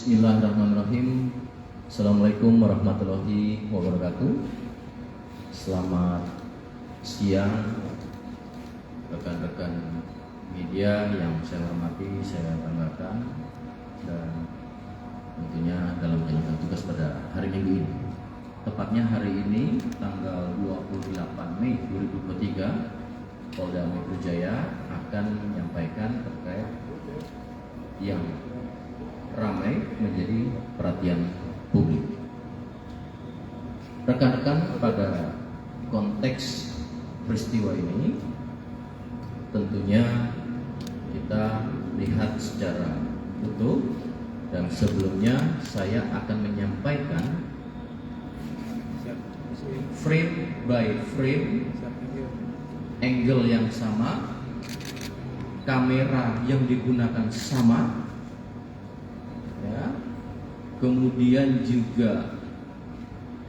Bismillahirrahmanirrahim. Assalamualaikum warahmatullahi wabarakatuh. Selamat siang rekan-rekan media yang saya hormati, saya banggakan, dan tentunya dalam menjalankan tugas pada hari Minggu ini. Tepatnya hari ini tanggal 28 Mei 2023, Polda Metro Jaya akan menyampaikan terkait yang ramai menjadi perhatian publik. Rekan-rekan, pada konteks peristiwa ini tentunya kita lihat secara utuh, dan sebelumnya saya akan menyampaikan frame by frame, angle yang sama, kamera yang digunakan sama, kemudian juga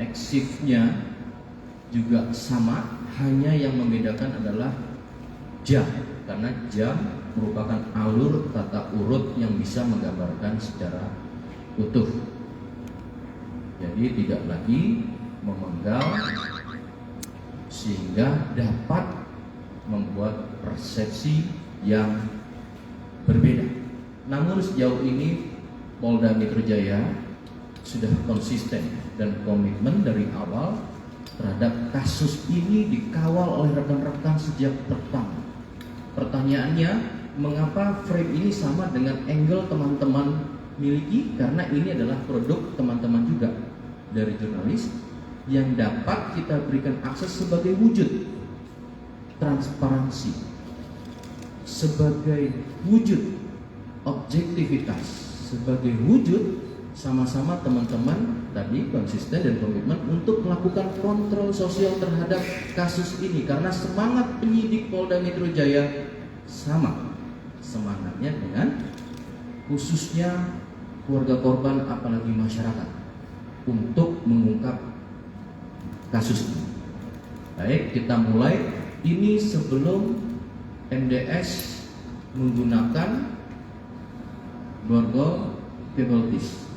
eksifnya juga sama, hanya yang membedakan adalah jam, karena jam merupakan alur tata urut yang bisa menggambarkan secara utuh. Jadi tidak lagi memenggal sehingga dapat membuat persepsi yang berbeda. Namun sejauh ini Polda Metro Jaya sudah konsisten dan komitmen dari awal terhadap kasus ini, dikawal oleh rekan-rekan sejak pertama. Pertanyaannya, mengapa frame ini sama dengan angle teman-teman miliki? Karena ini adalah produk teman-teman juga dari jurnalis yang dapat kita berikan akses sebagai wujud transparansi, sebagai wujud objektivitas, sebagai wujud sama-sama teman-teman tadi konsisten dan komitmen untuk melakukan kontrol sosial terhadap kasus ini, karena semangat penyidik Polda Metro Jaya sama semangatnya dengan khususnya keluarga korban, apalagi masyarakat, untuk mengungkap kasus ini. Baik, kita mulai. Ini sebelum MDS menggunakan borgol cable disk.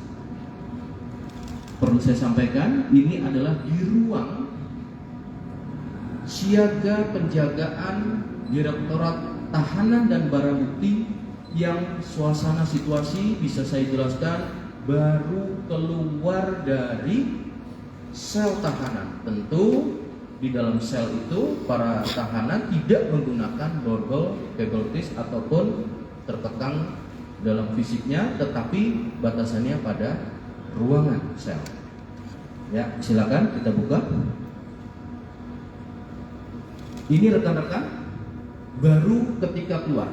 Perlu saya sampaikan, ini adalah di ruang siaga penjagaan Direktorat Tahanan dan Barang Bukti, yang suasana situasi bisa saya jelaskan baru keluar dari sel tahanan. Tentu di dalam sel itu para tahanan tidak menggunakan borgol cable disk ataupun terkekang dalam fisiknya, tetapi batasannya pada ruangan sel. Ya, silakan kita buka. Ini rekan-rekan baru ketika keluar.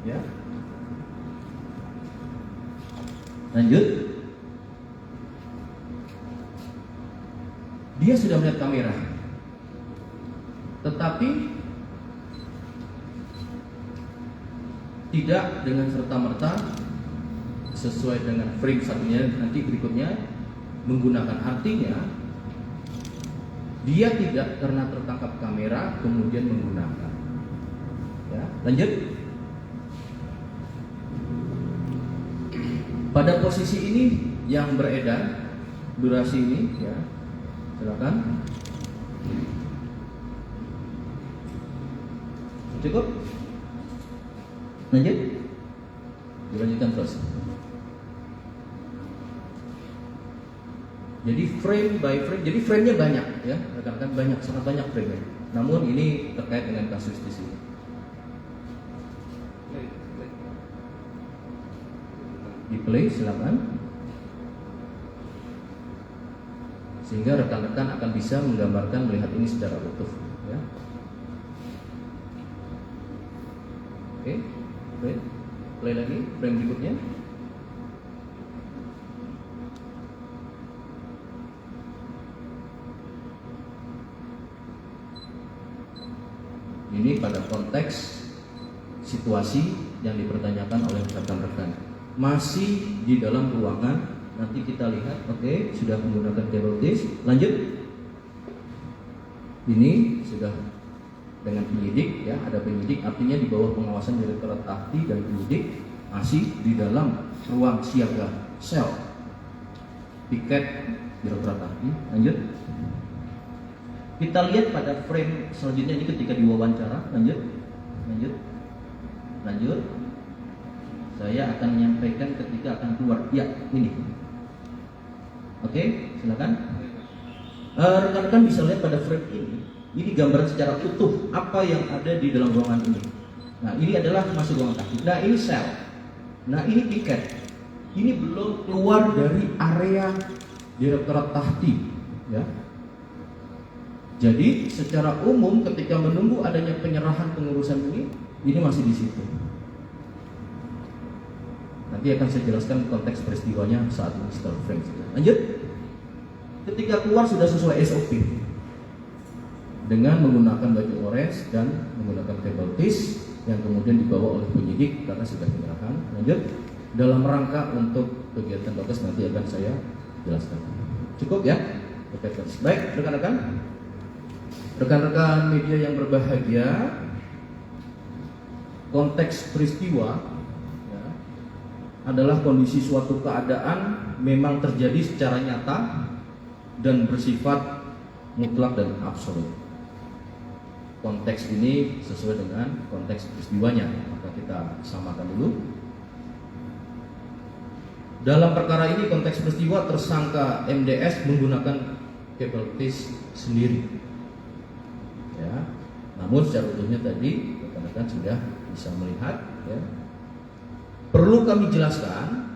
Ya. Lanjut. Dia sudah melihat kamera, tetapi tidak dengan serta-merta sesuai dengan frame satunya nanti berikutnya menggunakan. Artinya dia tidak karena tertangkap kamera kemudian menggunakan. Ya, lanjut. Pada posisi ini yang beredar durasi ini, ya, silakan. Cukup? Lanjut, dilanjutkan terus. Jadi frame by frame, jadi frame-nya banyak, ya, rekan-rekan, banyak, sangat banyak frame-nya. Namun ini terkait dengan kasus di sini. Di play, silakan. Sehingga rekan-rekan akan bisa menggambarkan, melihat ini secara utuh, ya. Oke. Play lagi, frame berikutnya. Ini pada konteks situasi yang dipertanyakan oleh rekan-rekan. Masih di dalam ruangan, nanti kita lihat. Oke, sudah menggunakan cable disk. Lanjut. Ini sudah dengan penyidik, ya, ada penyidik, artinya di bawah pengawasan Direktorat Ahli dan penyidik, masih di dalam ruang siaga sel piket Direktorat Tahti. Lanjut. Kita lihat pada frame selanjutnya ini ketika diwawancara. Lanjut. Saya akan menyampaikan ketika akan keluar. Ya, ini. Oke, silakan. Rekan-rekan bisa lihat pada frame ini. Ini gambaran secara utuh apa yang ada di dalam ruangan ini. Nah, ini adalah masuk ruangan Tahti. Nah, ini sel. Nah, ini piket. Ini belum keluar dari area Direktorat Tahti, ya. Jadi, secara umum ketika menunggu adanya penyerahan pengurusan ini masih di situ. Nanti akan saya jelaskan konteks peristiwanya saat ini setelah frame. Lanjut. Ketika keluar sudah sesuai SOP dengan menggunakan baju orange dan menggunakan kabel tis yang kemudian dibawa oleh penyidik karena sudah penyerahan. Lanjut. Dalam rangka untuk kegiatan bagus nanti akan saya jelaskan. Cukup ya? Baik, rekan-rekan media yang berbahagia, konteks peristiwa ya, adalah kondisi suatu keadaan memang terjadi secara nyata dan bersifat mutlak dan absolut. Konteks ini sesuai dengan konteks peristiwanya, maka kita samakan dulu. Dalam perkara ini konteks peristiwa tersangka MDS menggunakan kabel tis sendiri. Ya. Namun secara utuhnya tadi rekan-rekan sudah bisa melihat. Ya. Perlu kami jelaskan,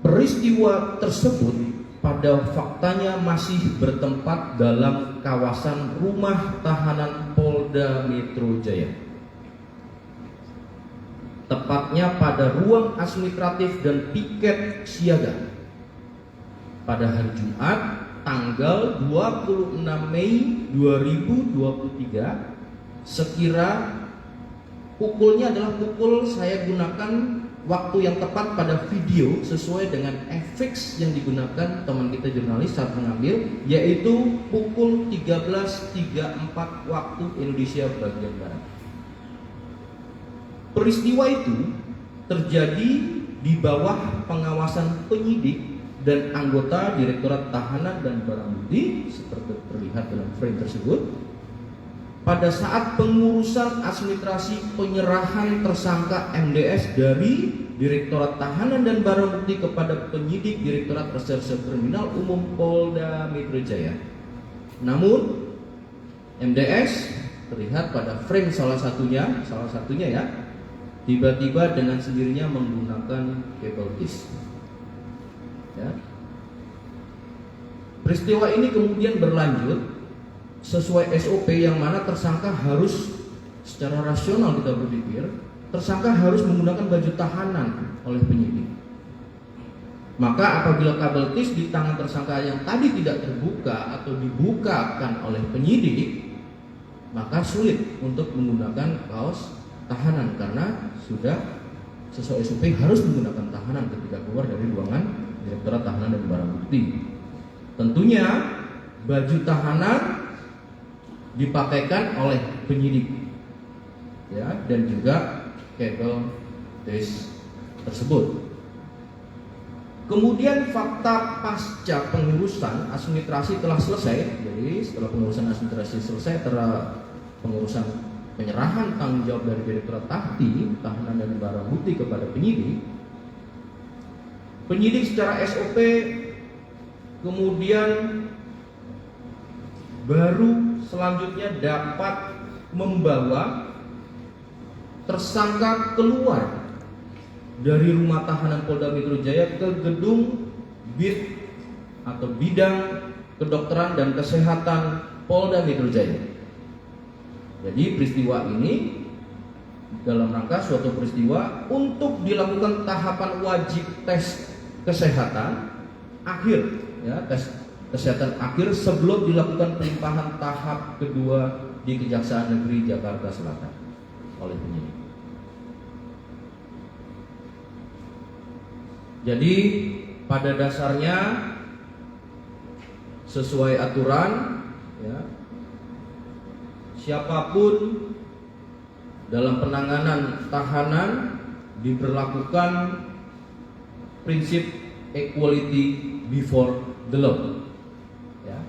peristiwa tersebut pada faktanya masih bertempat dalam kawasan rumah tahanan Polda Metro Jaya. Tepatnya pada ruang administratif dan piket siaga pada hari Jumat tanggal 26 Mei 2023 sekira pukulnya adalah pukul, saya gunakan waktu yang tepat pada video sesuai dengan FX yang digunakan teman kita jurnalis saat mengambil, yaitu pukul 13.34 waktu Indonesia bagian Barat. Peristiwa itu terjadi di bawah pengawasan penyidik dan anggota Direktorat Tahanan dan Barang Bukti seperti terlihat dalam frame tersebut pada saat pengurusan administrasi penyerahan tersangka MDS dari Direktorat Tahanan dan Barang Bukti kepada penyidik Direktorat Reserse Kriminal Umum Polda Metro Jaya. Namun MDS terlihat pada frame salah satunya ya, tiba-tiba dengan sendirinya menggunakan kabel tis. Ya. Peristiwa ini kemudian berlanjut sesuai SOP yang mana tersangka harus secara rasional kita berpikir, tersangka harus menggunakan baju tahanan oleh penyidik. Maka apabila kabel tis di tangan tersangka yang tadi tidak terbuka atau dibukakan oleh penyidik, maka sulit untuk menggunakan kaos tahanan karena sudah sesuai SOP harus menggunakan tahanan ketika keluar dari ruangan Direktorat Tahanan dan Barang Bukti. Tentunya baju tahanan dipakaikan oleh penyidik, ya, dan juga kabel tis tersebut. Kemudian fakta pasca pengurusan administrasi telah selesai. Jadi setelah pengurusan administrasi selesai, pengurusan penyerahan tanggung jawab dari Direktorat Tahti, Tahanan dan Barang Bukti kepada penyidik. Penyidik secara SOP kemudian baru selanjutnya dapat membawa tersangka keluar dari rumah tahanan Polda Metro Jaya ke gedung BID atau Bidang Kedokteran dan Kesehatan Polda Metro Jaya. Jadi peristiwa ini dalam rangka suatu peristiwa untuk dilakukan tahapan wajib tes kesehatan akhir, ya, tes kesehatan akhir sebelum dilakukan pelimpahan tahap kedua di Kejaksaan Negeri Jakarta Selatan oleh penyidik. Jadi pada dasarnya sesuai aturan, ya, siapapun dalam penanganan tahanan diberlakukan prinsip equality before the law, ya.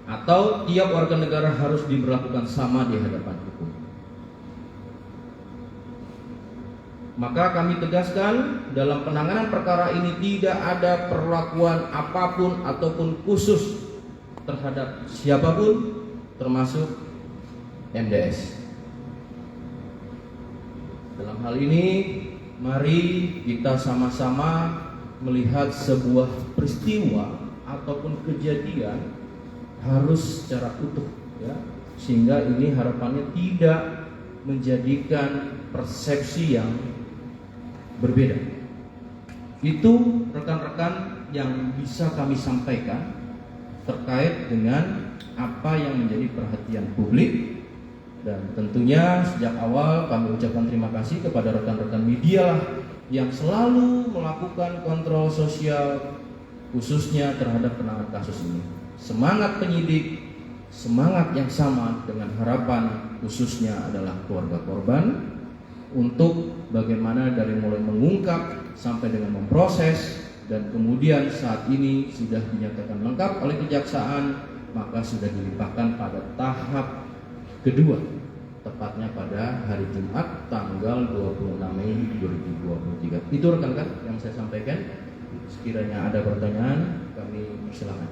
Atau tiap warga negara harus diberlakukan sama di hadapan hukum. Maka kami tegaskan dalam penanganan perkara ini tidak ada perlakuan apapun ataupun khusus terhadap siapapun, termasuk MDS. Dalam hal ini, mari kita sama-sama melihat sebuah peristiwa ataupun kejadian harus secara utuh, ya, sehingga ini harapannya tidak menjadikan persepsi yang berbeda. Itu rekan-rekan yang bisa kami sampaikan terkait dengan apa yang menjadi perhatian publik, dan tentunya sejak awal kami ucapkan terima kasih kepada rekan-rekan media yang selalu melakukan kontrol sosial khususnya terhadap penanganan kasus ini. Semangat penyidik, semangat yang sama dengan harapan khususnya adalah keluarga korban untuk bagaimana dari mulai mengungkap sampai dengan memproses, dan kemudian saat ini sudah dinyatakan lengkap oleh kejaksaan, maka sudah dilimpahkan pada tahap kedua, tepatnya pada hari Jumat tanggal 26 Mei 2023. Itu rekan-rekan yang saya sampaikan. Sekiranya ada pertanyaan, kami persilakan.